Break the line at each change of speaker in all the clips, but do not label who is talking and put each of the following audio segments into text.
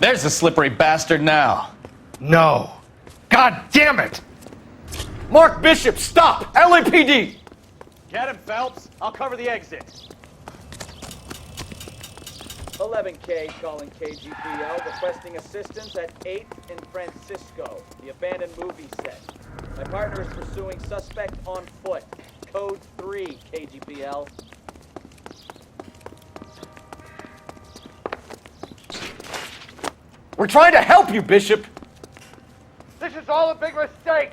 There's the slippery bastard now.
No. God damn it!
Mark Bishop, stop! LAPD!
Get him, Phelps. I'll cover the exit.
11K calling KGPL, requesting assistance at 8th in Francisco, the abandoned movie set. My partner is pursuing suspect on foot. Code 3, KGPL.
We're trying to help you, Bishop!
This is all a big mistake!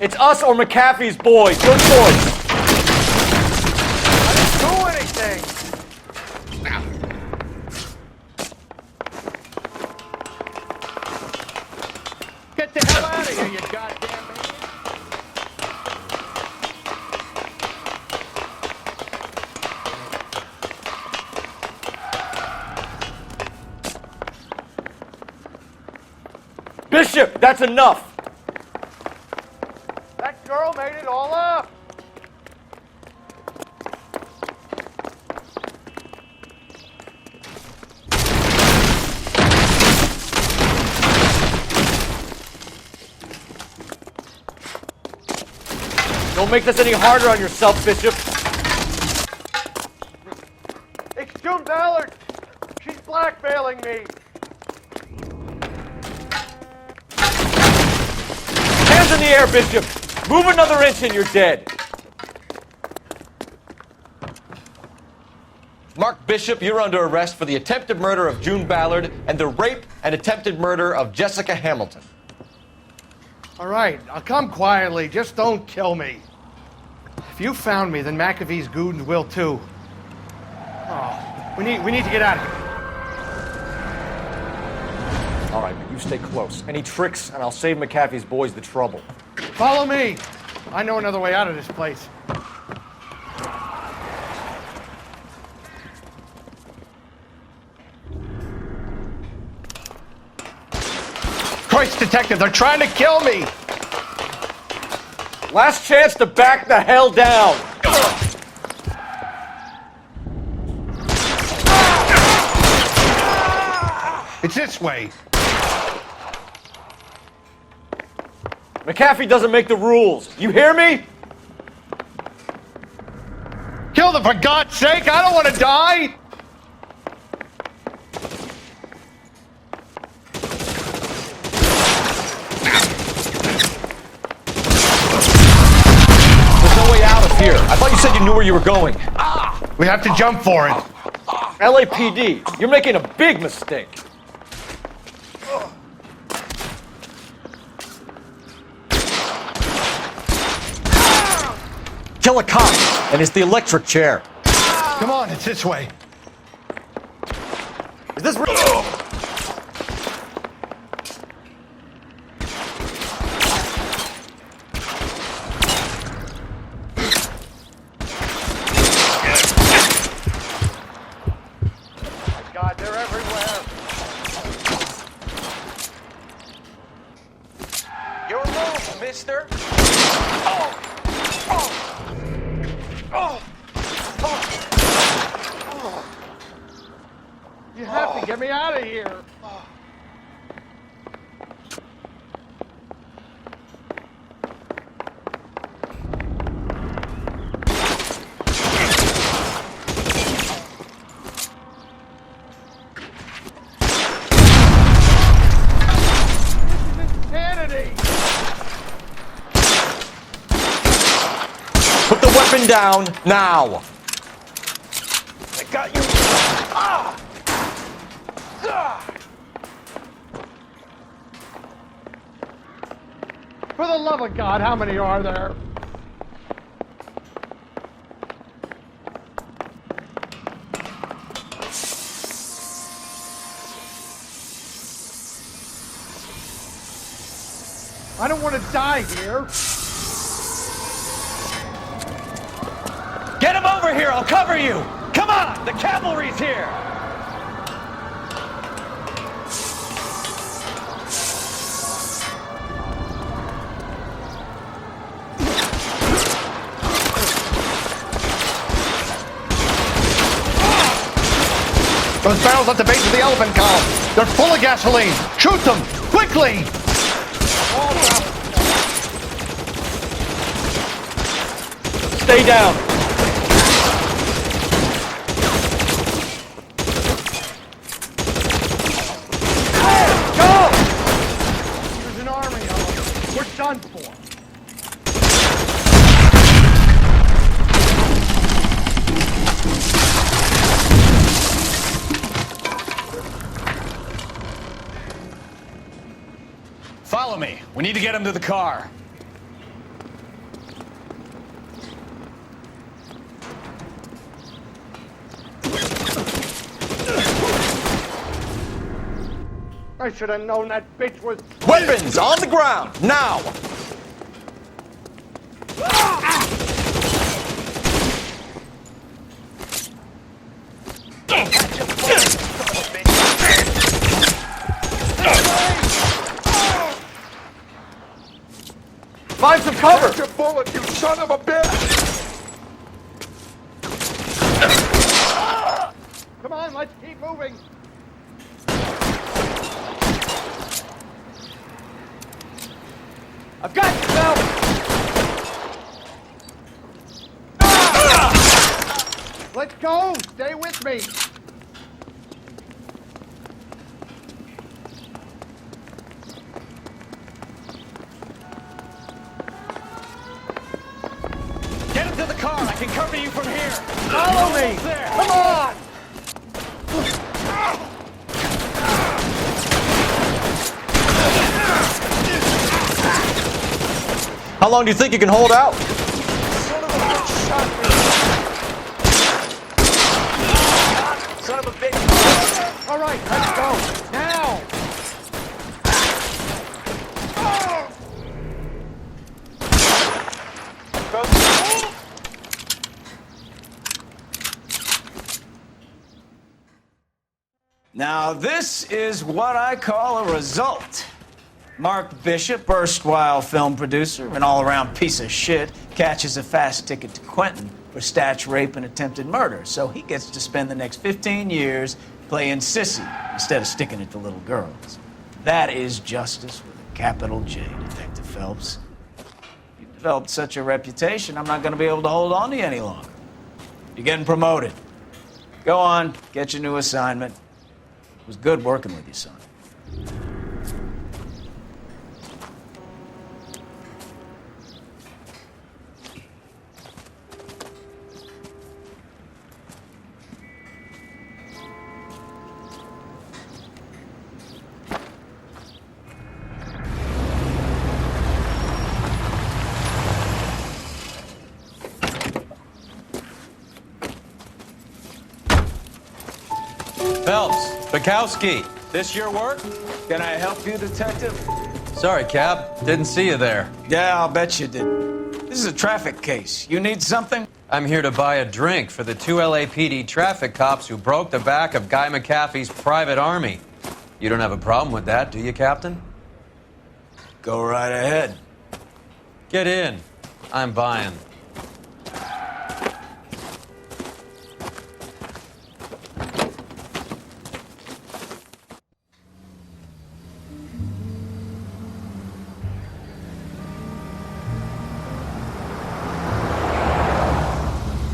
It's us or McAfee's boys. Your choice.
I didn't do anything! Get the hell out of here, you goddamn maniac!
Bishop, that's enough.
That girl made it all up!
Don't make this any harder on yourself, Bishop.
It's June Ballard! She's blackmailing me!
Hands in the air, Bishop. Move another inch and you're dead. Mark Bishop, you're under arrest for the attempted murder of June Ballard and the rape and attempted murder of Jessica Hamilton.
All right, I'll come quietly. Just don't kill me. If you found me, then McAfee's goons will too. Oh, we need to get out of here.
All right, but you stay close. Any tricks, and I'll save McAfee's boys the trouble.
Follow me. I know another way out of this place. Christ, detective, they're trying to kill me!
Last chance to back the hell down.
It's this way.
McAfee doesn't make the rules. You hear me?
Kill them, for God's sake! I don't want to die!
There's no way out of here. I thought you said you knew where you were going.
We have to jump for it.
LAPD, you're making a big mistake. Kill a cop, and it's the electric chair.
Come on, it's this way.
Is this real?
God, they're everywhere.
Your move, mister.
You have to get me out of here. Insanity!
Put the weapon down now.
I got you.
For the love of God, how many are there? I don't want to die here.
Get him over here, I'll cover you! Come on, the cavalry's here!
Those barrels at the base of the elephant column. They're full of gasoline. Shoot them! Quickly!
Stay down.
Go! There's an army of them. We're done for.
Follow me. We need to get him to the car.
I should have known that bitch was...
Weapons on the ground, now!
Find some cover!
Your bullet, you son of a bitch!
Come on, let's keep moving.
I've got you, Phelps!
Let's go! Stay with me!
Get him to the car. I can cover you from here.
Follow me!
Almost there.
Come on!
How long do you think you can hold out?
Son of a bitch shot me. Son of a bitch.
All right, let's go. Now!
Now, this is what I call a result. Mark Bishop, erstwhile film producer and all-around piece of shit, catches a fast ticket to Quentin for statch rape and attempted murder. So he gets to spend the next 15 years playing sissy instead of sticking it to little girls. That is justice with a capital J, Detective Phelps. You've developed such a reputation, I'm not going to be able to hold on to you any longer. You're getting promoted. Go on, get your new assignment. It was good working with you, son.
Phelps, Bukowski.
This your work? Can I help you, Detective?
Sorry, Cap. Didn't see you there.
Yeah, I'll bet you did. This is a traffic case. You need something?
I'm here to buy a drink for the 2 LAPD traffic cops who broke the back of Guy McAfee's private army. You don't have a problem with that, do you, Captain?
Go right ahead.
Get in. I'm buying.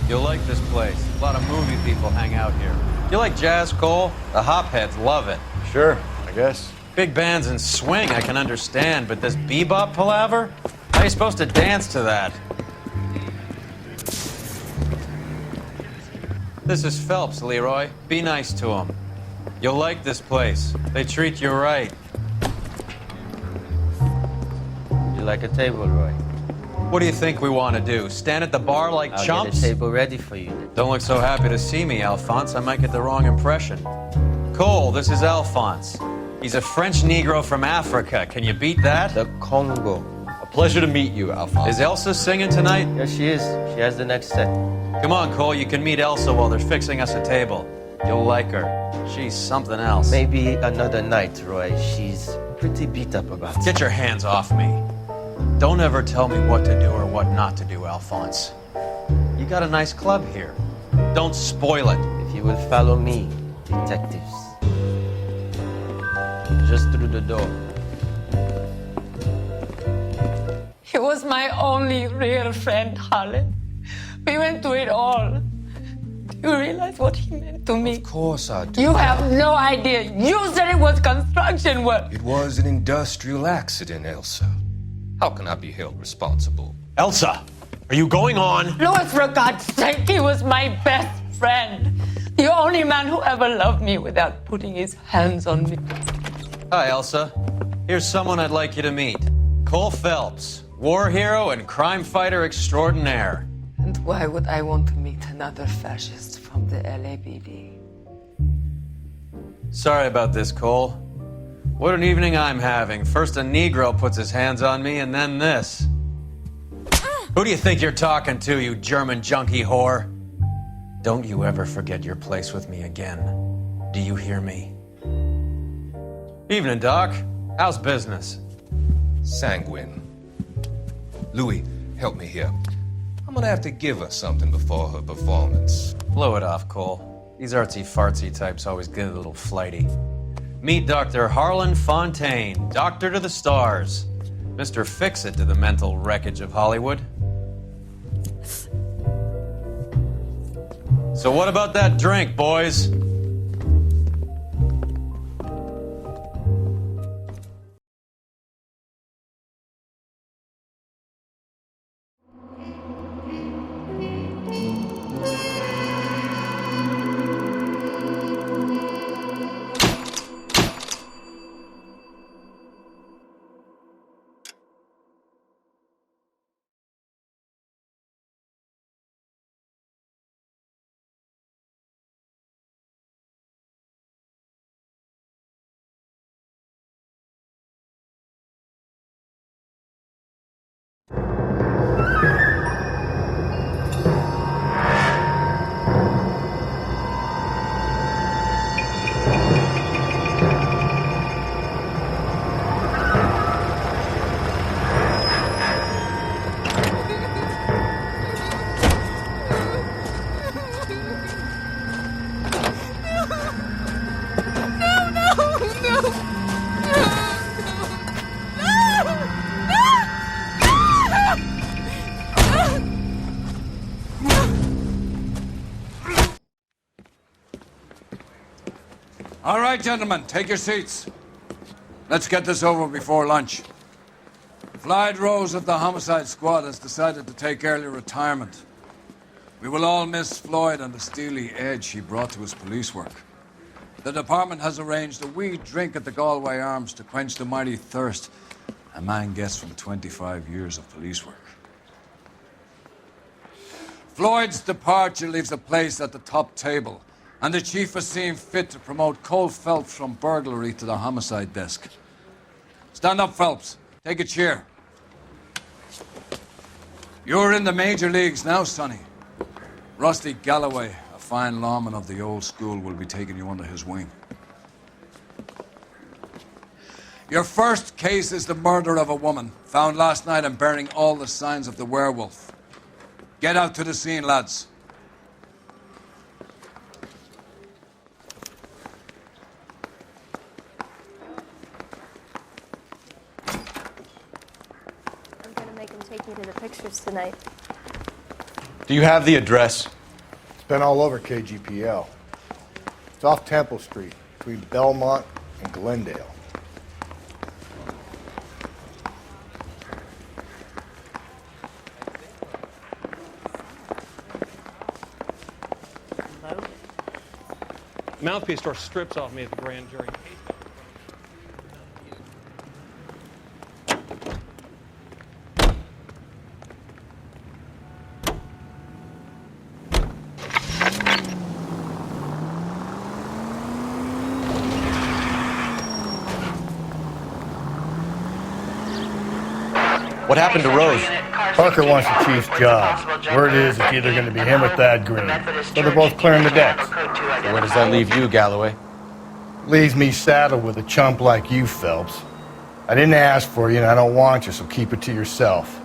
You'll like this place. A lot of movie people hang out here. You like jazz, Cole? The hopheads love it.
Sure, I guess.
Big bands and swing I can understand, but this bebop palaver? How are you supposed to dance to that? This is Phelps, Leroy. Be nice to him. You'll like this place. They treat you right.
You like a table, Roy?
What do you think we want to do? Stand at the bar like
I'll
chumps?
get a table ready for you.
Don't look so happy to see me, Alphonse. I might get the wrong impression. Cole, this is Alphonse. He's a French Negro from Africa. Can you beat that?
The Congo.
A pleasure to meet you, Alphonse. Is Elsa singing tonight?
Yes, she is. She has the next set.
Come on, Cole, you can meet Elsa while they're fixing us a table. You'll like her. She's something else.
Maybe another night, Roy. She's pretty beat up about it.
Get your hands off me. Don't ever tell me what to do or what not to do, Alphonse. You got a nice club here. Don't spoil it.
If you will follow me, detectives. Just through the door.
He was my only real friend, Harlan. We went through it all. Do you realize what he meant to me?
Of course I do.
You have no idea. You said it was construction work.
It was an industrial accident, Elsa. How can I be held responsible?
Elsa, are you going on?
Louis, for God's sake, he was my best friend. The only man who ever loved me without putting his hands on me.
Hi, Elsa. Here's someone I'd like you to meet. Cole Phelps, war hero and crime fighter extraordinaire.
And why would I want to meet another fascist from the LAPD?
Sorry about this, Cole. What an evening I'm having. First a Negro puts his hands on me, and then this. Who do you think you're talking to, you German junkie whore? Don't you ever forget your place with me again. Do you hear me? Evening, Doc. How's business?
Sanguine. Louis, help me here. I'm gonna have to give her something before her performance.
Blow it off, Cole. These artsy-fartsy types always get a little flighty. Meet Dr. Harlan Fontaine, doctor to the stars. Mr. Fix-It to the mental wreckage of Hollywood. So what about that drink, boys?
All right, gentlemen, take your seats. Let's get this over before lunch. Floyd Rose of the Homicide Squad has decided to take early retirement. We will all miss Floyd and the steely edge he brought to his police work. The department has arranged a wee drink at the Galway Arms to quench the mighty thirst a man gets from 25 years of police work. Floyd's departure leaves a place at the top table, and the chief has seen fit to promote Cole Phelps from burglary to the homicide desk. Stand up, Phelps. Take a chair. You're in the major leagues now, Sonny. Rusty Galloway, a fine lawman of the old school, will be taking you under his wing. Your first case is the murder of a woman, found last night and bearing all the signs of the werewolf. Get out to the scene, lads.
I'm gonna make him take me to the pictures tonight.
Do you have the address? It's been all over KGPL. It's off Temple Street, between Belmont and Glendale.
Mouthpiece store strips off me at the grand jury.
What happened to Rose?
Parker wants the chief's job. Word is it's either going to be him or Thad Green. So they're both clearing the decks.
So where does that leave you, Galloway?
Leaves me saddled with a chump like you, Phelps. I didn't ask for you and I don't want you, so keep it to yourself.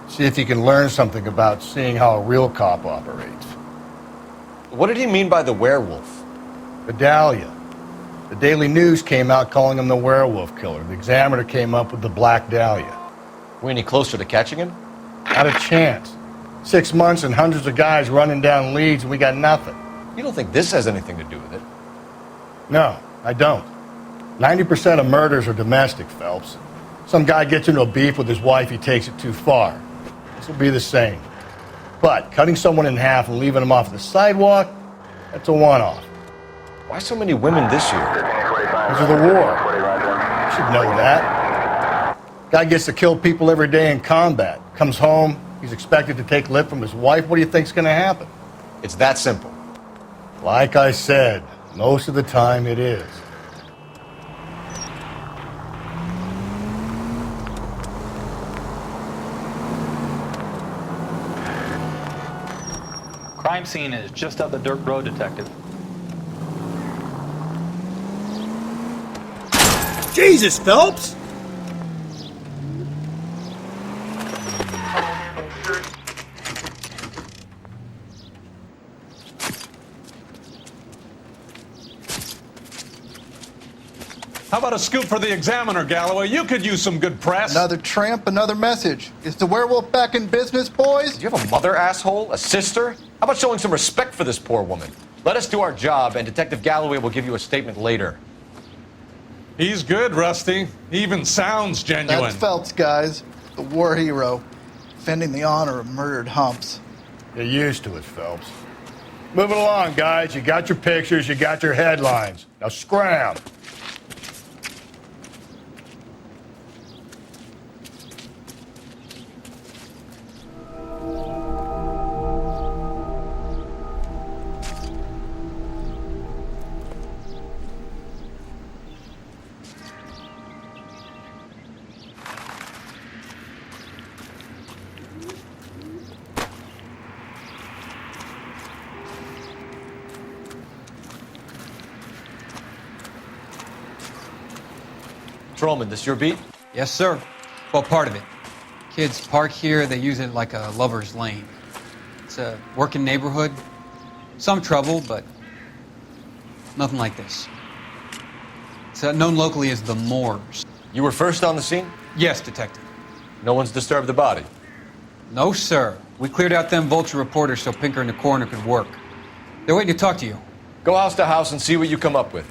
See if you can learn something about seeing how a real cop operates.
What did he mean by the werewolf?
The Dahlia. The Daily News came out calling him the werewolf killer. The Examiner came up with the Black Dahlia.
We any closer to catching him?
Not a chance. 6 months and hundreds of guys running down leads and we got nothing.
You don't think this has anything to do with it?
No, I don't. 90% of murders are domestic, Phelps. Some guy gets into a beef with his wife, he takes it too far. This will be the same. But cutting someone in half and leaving them off the sidewalk, that's a one-off.
Why so many women this year?
Because of the war. You should know that. Guy gets to kill people every day in combat. Comes home, he's expected to take lip from his wife. What do you think's going to happen?
It's that simple.
Like I said, most of the time it is.
Crime scene is just up the dirt road, Detective.
Jesus, Phelps!
How about a scoop for the Examiner, Galloway? You could use some good press.
Another tramp, another message. Is the werewolf back in business, boys?
Do you have a mother, asshole? A sister? How about showing some respect for this poor woman? Let us do our job, and Detective Galloway will give you a statement later.
He's good, Rusty. He even sounds genuine.
That's Phelps, guys. The war hero. Defending the honor of murdered humps.
You're used to it, Phelps. Moving along, guys. You got your pictures, you got your headlines. Now scram.
Trollman, this your beat?
Yes, sir. Well, part of it. Kids park here, they use it like a lover's lane. It's a working neighborhood. Some trouble, but nothing like this. It's known locally as the Moors.
You were first on the scene?
Yes, Detective.
No one's disturbed the body?
No, sir. We cleared out them vulture reporters so Pinker and the coroner could work. They're waiting to talk to you.
Go house to house and see what you come up with.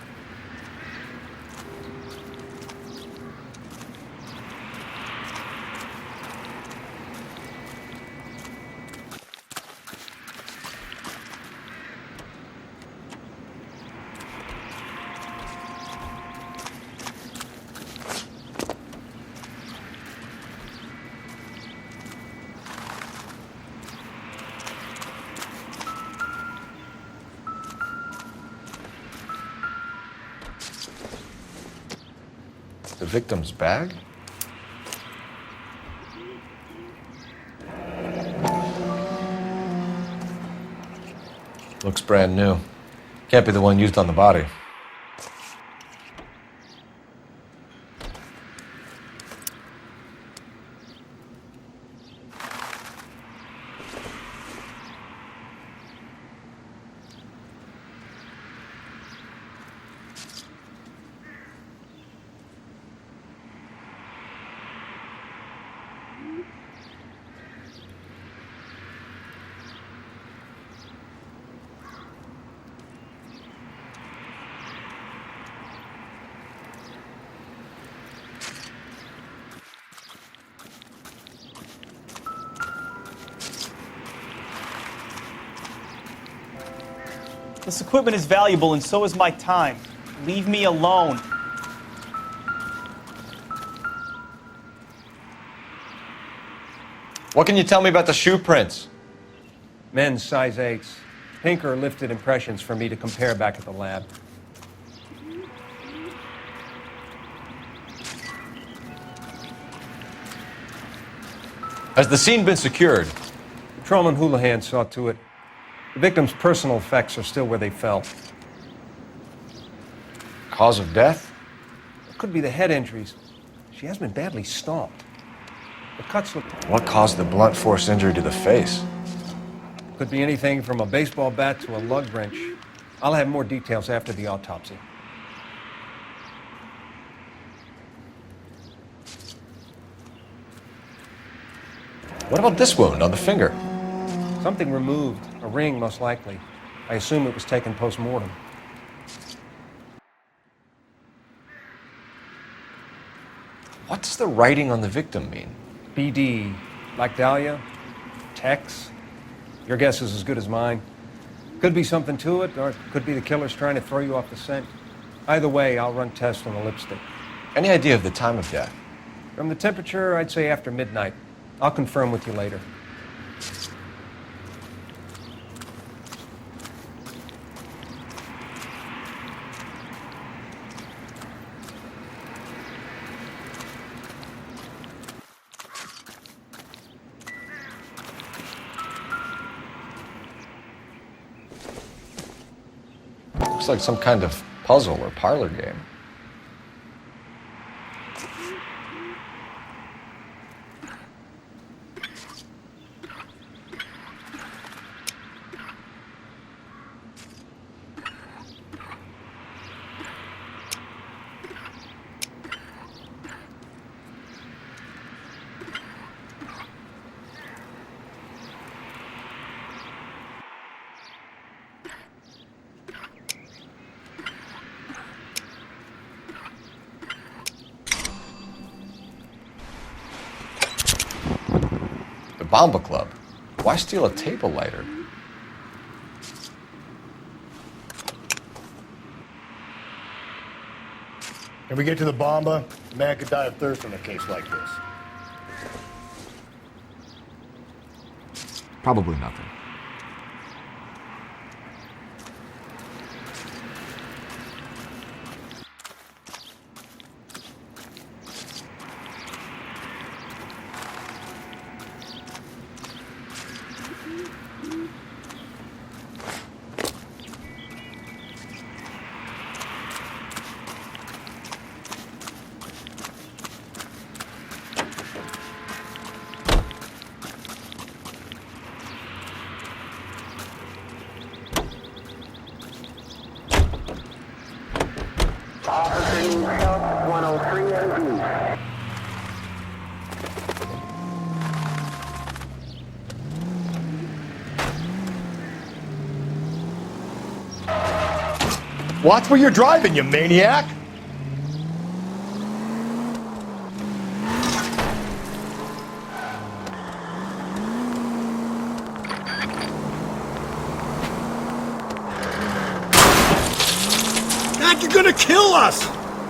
The victim's bag? Looks brand new. Can't be the one used on the body.
This equipment is valuable, and so is my time. Leave me alone.
What can you tell me about the shoe prints?
Men's size 8s. Pinker lifted impressions for me to compare back at the lab.
Has the scene been secured?
Patrolman Houlihan saw to it. The victim's personal effects are still where they fell.
Cause of death?
It could be the head injuries. She has been badly stomped. The cuts look...
What caused the blunt force injury to the face?
Could be anything from a baseball bat to a lug wrench. I'll have more details after the autopsy.
What about this wound on the finger?
Something removed. A ring, most likely. I assume it was taken post-mortem.
What does the writing on the victim mean?
BD. Like Dahlia? Tex? Your guess is as good as mine. Could be something to it, or it could be the killer's trying to throw you off the scent. Either way, I'll run tests on the lipstick.
Any idea of the time of death?
From the temperature, I'd say after midnight. I'll confirm with you later.
Looks like some kind of puzzle or parlor game. Bomba Club. Why steal a table lighter?
Can we get to the Bomba? A man could die of thirst in a case like this.
Probably nothing.
Watch where you're driving, you maniac!
God, you're gonna kill us!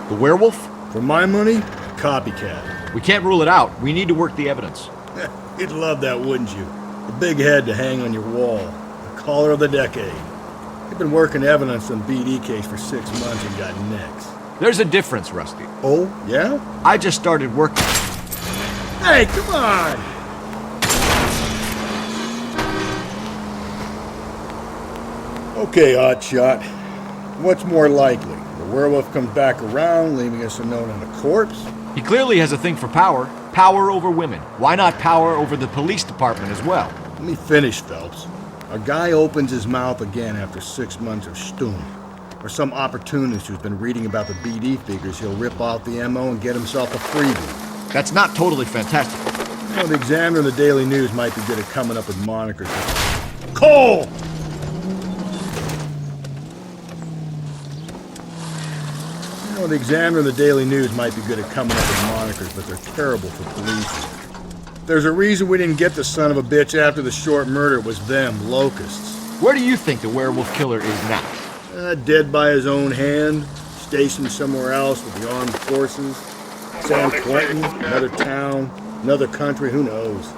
The werewolf?
For my money, copycat.
We can't rule it out. We need to work the evidence.
You'd love that, wouldn't you? The big head to hang on your wall. The caller of the decade. You've been working evidence on BD case for 6 months and got nicks.
There's a difference, Rusty.
Oh, yeah?
I just started working.
Hey, come on! Okay, Oddshot. What's more likely? The werewolf comes back around, leaving us a note on the corpse?
He clearly has a thing for power. Power over women. Why not power over the police department as well?
Let me finish, Phelps. A guy opens his mouth again after 6 months of stewing. Or some opportunist who's been reading about the BD figures, he'll rip off the MO and get himself a freebie.
That's not totally fantastic.
You know, the Examiner and the Daily News might be good at coming up with monikers. Cole! You know, the Examiner and the Daily News might be good at coming up with monikers, but they're terrible for policing. There's a reason we didn't get the son of a bitch after the short murder. It was them, locusts.
Where do you think the werewolf killer is now?
Dead by his own hand, stationed somewhere else with the armed forces. San Quentin, another town, another country, who knows?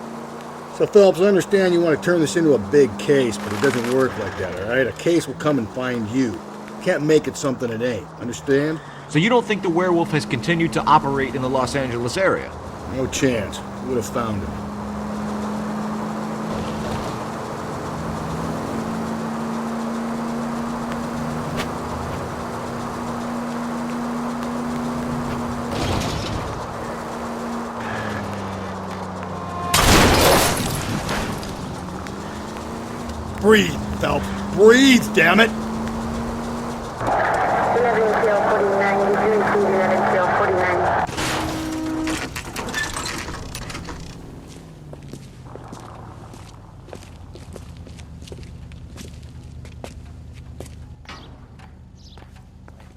So, Phelps, I understand you want to turn this into a big case, but it doesn't work like that, all right? A case will come and find you. You can't make it something it ain't, understand?
So you don't think the werewolf has continued to operate in the Los Angeles area?
No chance. We would have found him.
Breathe, Phelps. Breathe, damn it!
11-49,
49.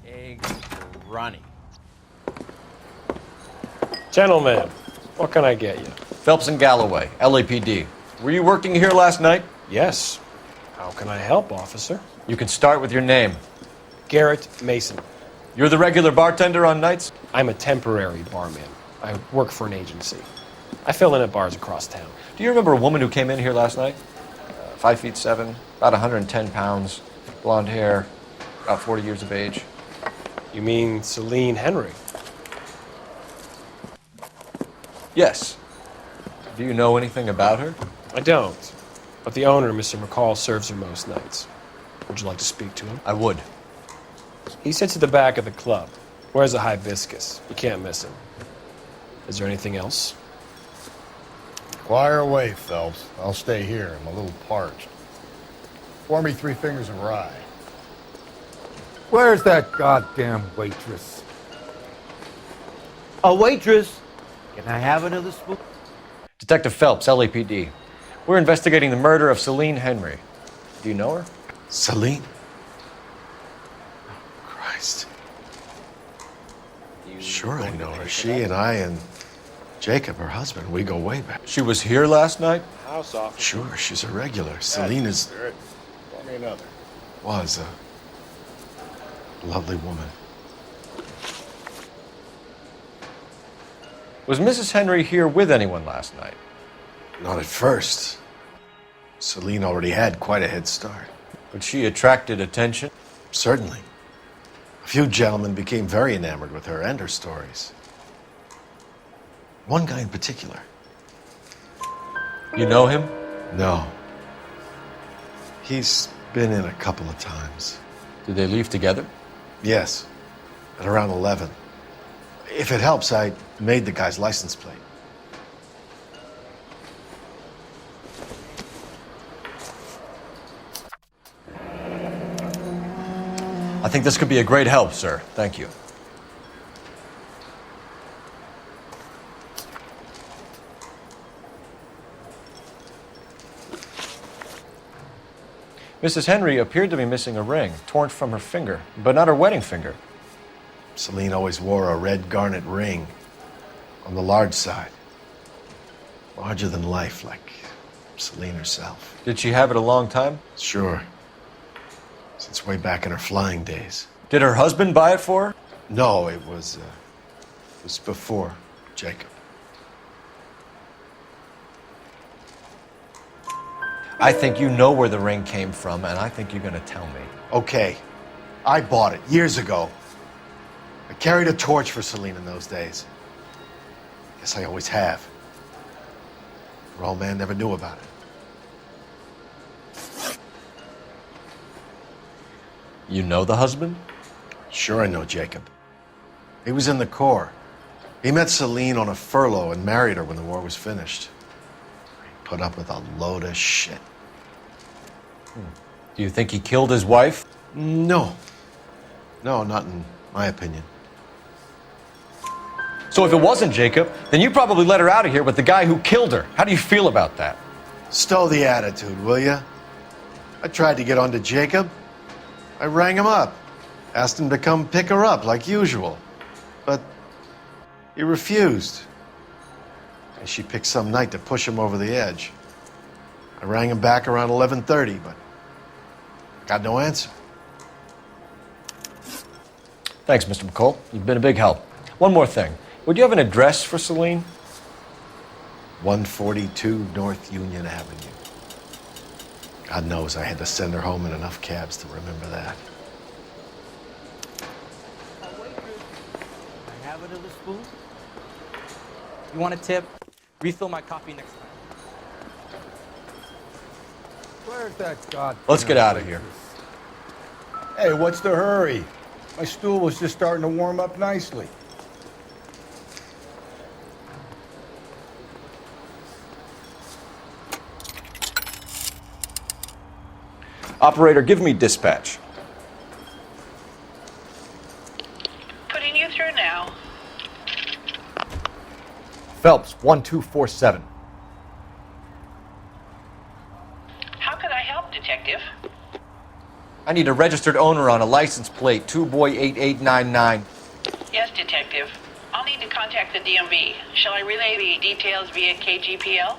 Eggs are runny.
Gentlemen, what can I get you?
Phelps and Galloway, LAPD. Were you working here last night?
Yes. How can I help, officer?
You can start with your name.
Garrett Mason.
You're the regular bartender on nights?
I'm a temporary barman. I work for an agency. I fill in at bars across town.
Do you remember a woman who came in here last night? 5'7", about 110 pounds, blonde hair, about 40 years of age.
You mean Celine Henry?
Yes. Do you know anything about her?
I don't. But the owner, Mr. McCall, serves her most nights. Would you like to speak to him?
I would.
He sits at the back of the club. Wears a hibiscus. You can't miss him. Is there anything else?
Inquire away, Phelps. I'll stay here. I'm a little parched. Pour me 3 fingers of rye.
Where's that goddamn waitress?
A waitress? Can I have another spoon?
Detective Phelps, LAPD. We're investigating the murder of Celine Henry. Do you know her?
Celine? Christ. Sure, I know her. She and I and Jacob, her husband, we go way back.
She was here last night?
House officer.
Sure, she's a regular. Celine is...
Pour me another.
was a lovely woman.
Was Mrs. Henry here with anyone last night?
Not at first. Celine already had quite a head start.
But she attracted attention?
Certainly. A few gentlemen became very enamored with her and her stories. One guy in particular.
You know him?
No. He's been in a couple of times.
Did they leave together?
Yes. At around 11. If it helps, I made the guy's license plate.
I think this could be a great help, sir. Thank you. Mrs. Henry appeared to be missing a ring, torn from her finger, but not her wedding finger.
Celine always wore a red garnet ring on the large side. Larger than life, like Celine herself.
Did she have it a long time?
Sure. Since way back in her flying days.
Did her husband buy it for her?
No, it was before Jacob.
I think you know where the ring came from, and I think you're going to tell me.
Okay. I bought it years ago. I carried a torch for Celine in those days. Guess I always have. Her old man never knew about it.
You know the husband?
Sure I know Jacob. He was in the Corps. He met Celine on a furlough and married her when the war was finished. He put up with a load of shit.
Do you think he killed his wife?
No. No, not in my opinion.
So if it wasn't Jacob, then you probably let her out of here with the guy who killed her. How do you feel about that?
Stow the attitude, will ya? I tried to get onto Jacob. I rang him up. Asked him to come pick her up like usual. But he refused. And she picked some night to push him over the edge. I rang him back around 11:30, but got no answer.
Thanks, Mr. McCall. You've been a big help. One more thing. Would you have an address for Celine?
142 North Union Avenue. God knows I had to send her home in enough cabs to remember that.
I have another spoon?
You want a tip? Refill my coffee next time.
Where's that goddamn
Let's get out of here.
Hey, what's the hurry? My stool was just starting to warm up nicely.
Operator, give me dispatch.
Putting you through now.
Phelps, 1247.
How could I help, Detective?
I need a registered owner on a license plate, 2boy8899.
Yes, Detective. I'll need to contact the DMV. Shall I relay the details via KGPL?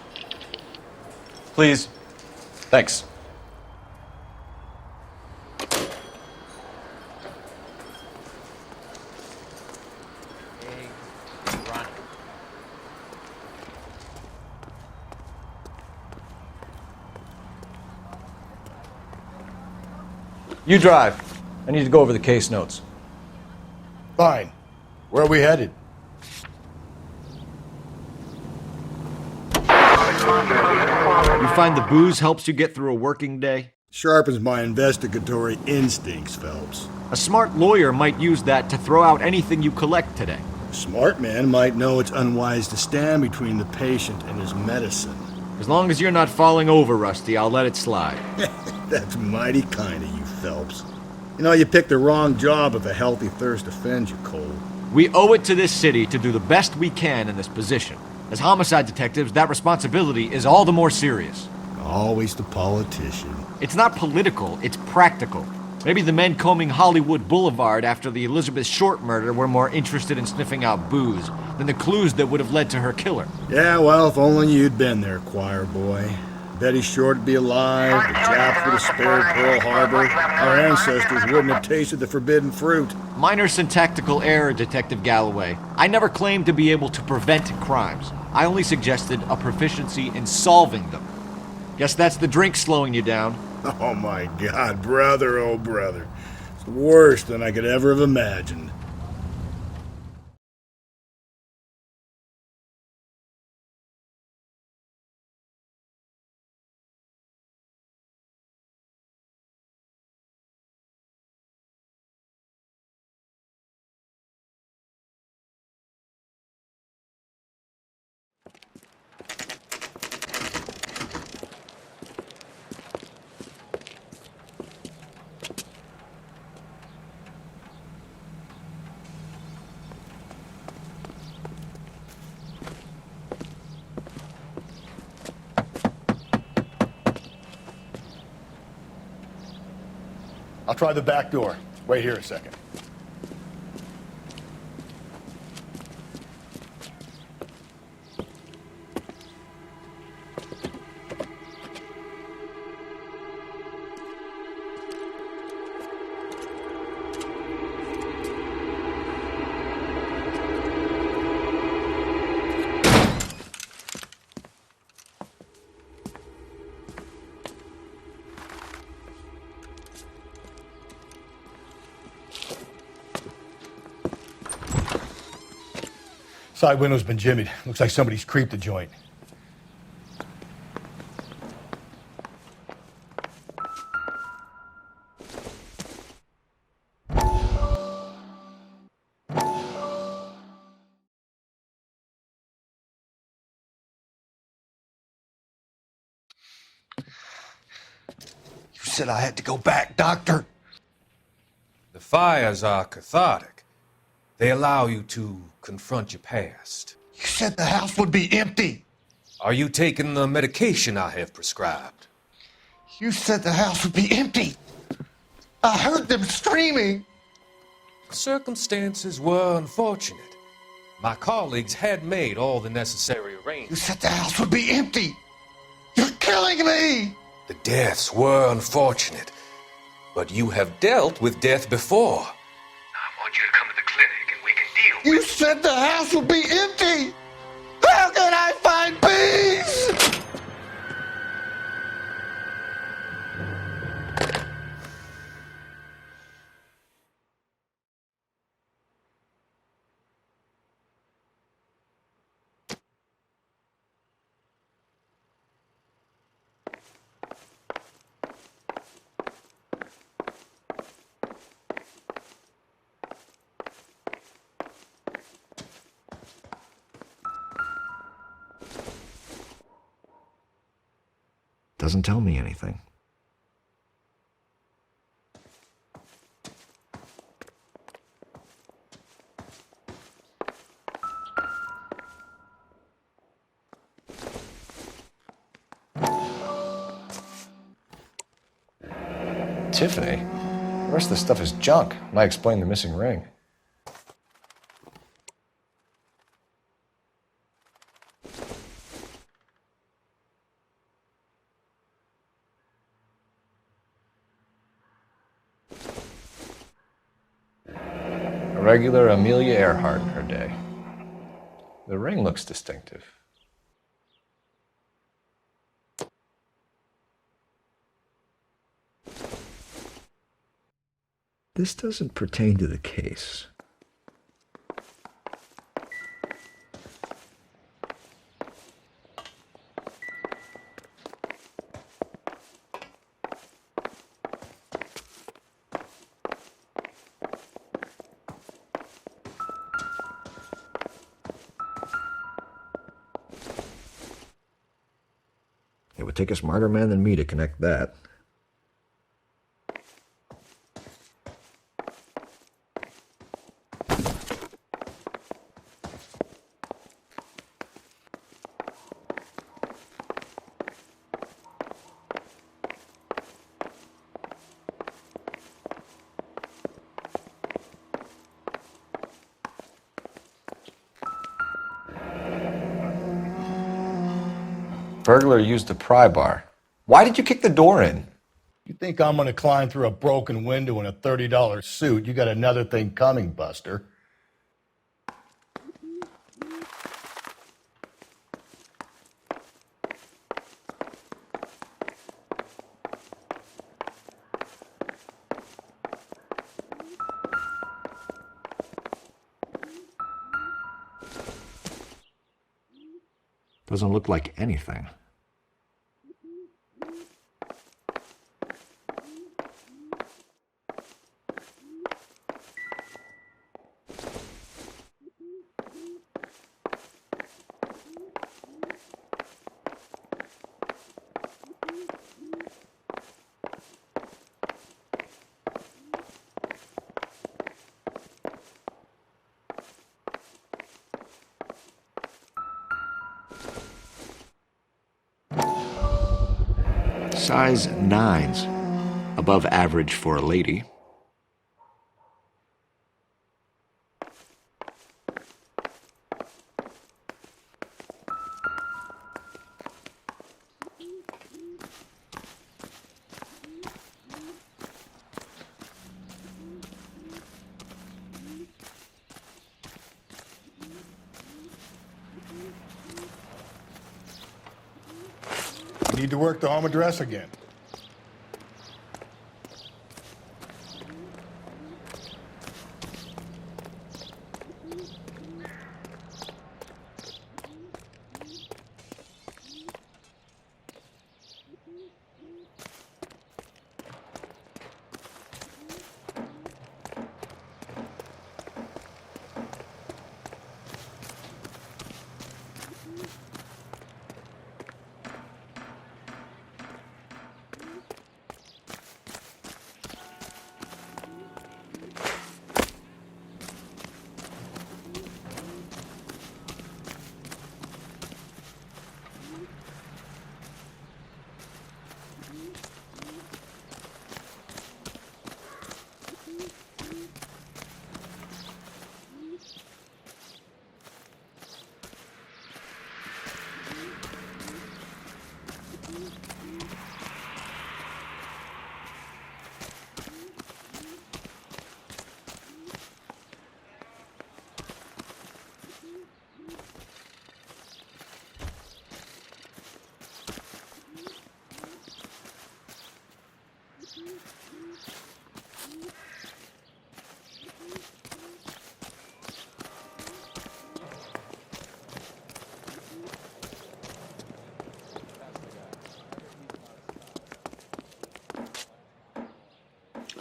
Please. Thanks. You drive. I need to go over the case notes.
Fine. Where are we headed?
You find the booze helps you get through a working day?
Sharpens my investigatory instincts, Phelps.
A smart lawyer might use that to throw out anything you collect today.
A smart man might know it's unwise to stand between the patient and his medicine.
As long as you're not falling over, Rusty, I'll let it slide.
That's mighty kind of you, Phelps. You know, you picked the wrong job if a healthy thirst offends you, Cole.
We owe it to this city to do the best we can in this position. As homicide detectives, that responsibility is all the more serious.
Always the politician.
It's not political, it's practical. Maybe the men combing Hollywood Boulevard after the Elizabeth Short murder were more interested in sniffing out booze than the clues that would have led to her killer.
Yeah, well, if only you'd been there, choir boy. Betty Short would be alive, the Japs would have spared Pearl Harbor, our ancestors wouldn't have tasted the forbidden fruit.
Minor syntactical error, Detective Galloway. I never claimed to be able to prevent crimes. I only suggested a proficiency in solving them. Guess that's the drink slowing you down.
Oh my God, brother, oh brother. It's worse than I could ever have imagined. I'll try the back door. Wait here a second. Side window's been jimmied. Looks like somebody's creeped the joint.
You said I had to go back, Doctor.
The fires are cathartic. They allow you to confront your past.
You said the house would be empty.
Are you taking the medication I have prescribed?
You said the house would be empty. I heard them screaming.
Circumstances were unfortunate. My colleagues had made all the necessary arrangements.
You said the house would be empty. You're killing me.
The deaths were unfortunate, but you have dealt with death before. I want you to come to the clinic and we can deal
You said the house would be empty. How can I find peace?
Doesn't tell me anything.
Tiffany. The rest of the stuff is junk. Might explain the missing ring. A regular Amelia Earhart in her day. The ring looks distinctive.
This doesn't pertain to the case. It would take a smarter man than me to connect that.
Burglar used a pry bar. Why did you kick the door in?
You think I'm gonna climb through a broken window in a $30 suit? You got another thing coming, Buster.
Doesn't look like anything.
Size 9s. Above average for a lady.
You need to work the home address again.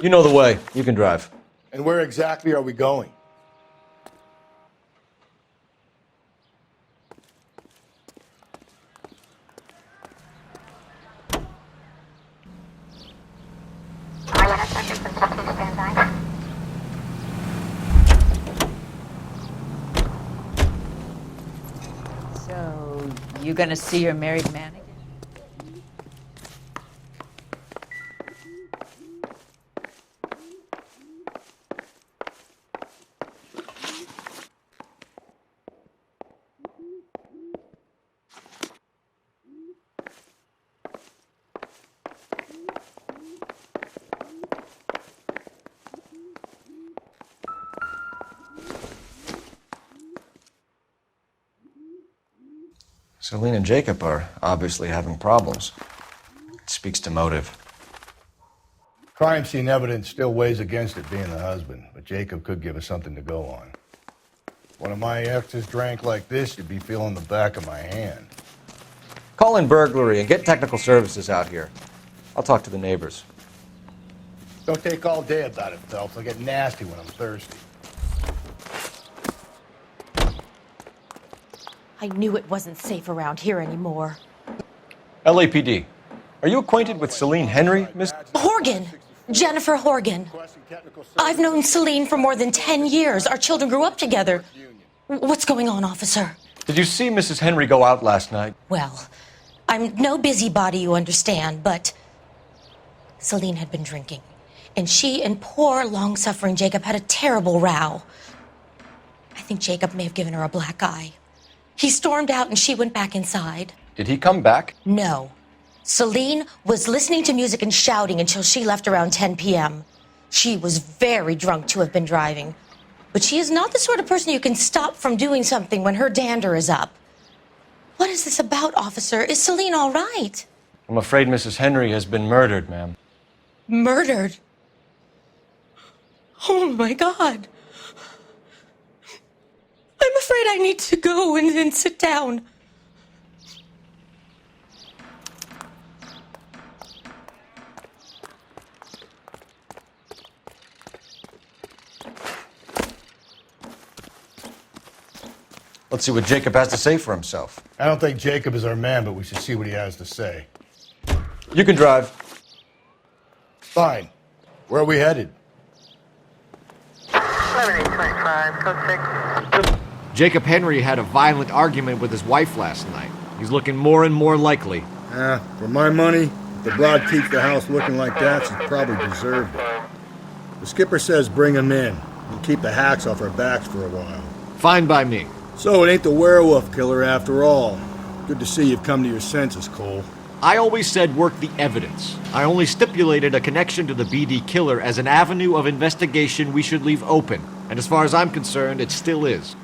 You know the way. You can drive.
And where exactly are we going?
So, you gonna see your married man again?
Celine and Jacob are obviously having problems. It speaks to motive.
Crime scene evidence still weighs against it being the husband, but Jacob could give us something to go on. One of my exes drank like this, you'd be feeling the back of my hand.
Call in burglary and get technical services out here. I'll talk to the neighbors.
Don't take all day about it, Phelps. I'll get nasty when I'm thirsty.
I knew it wasn't safe around here anymore.
LAPD. Are you acquainted with Celine Henry, Miss?
Horgan! Jennifer Horgan. I've known Celine for more than 10 years. Our children grew up together. What's going on, officer?
Did you see Mrs. Henry go out last night?
Well, I'm no busybody, you understand, but Celine had been drinking. And she and poor, long-suffering Jacob had a terrible row. I think Jacob may have given her a black eye. He stormed out and she went back inside.
Did he come back?
No. Celine was listening to music and shouting until she left around 10 p.m. She was very drunk to have been driving. But she is not the sort of person you can stop from doing something when her dander is up. What is this about, officer? Is Celine all right?
I'm afraid Mrs. Henry has been murdered, ma'am.
Murdered? Oh, my God. I'm afraid I need to go and sit down.
Let's see what Jacob has to say for himself.
I don't think Jacob is our man, but we should see what he has to say.
You can drive.
Fine. Where are we headed?
7825, code 6.
Jacob Henry had a violent argument with his wife last night. He's looking more and more likely.
For my money, if the broad keeps the house looking like that, she's probably deserved it. The skipper says bring him in. We'll keep the hacks off our backs for a while.
Fine by me.
So it ain't the werewolf killer after all. Good to see you've come to your senses, Cole.
I always said work the evidence. I only stipulated a connection to the BD killer as an avenue of investigation we should leave open. And as far as I'm concerned, it still is.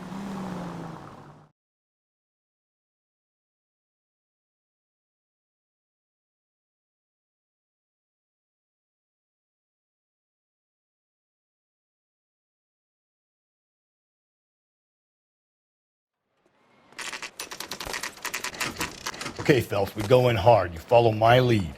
Okay, Phelps, we go in hard. You follow my lead.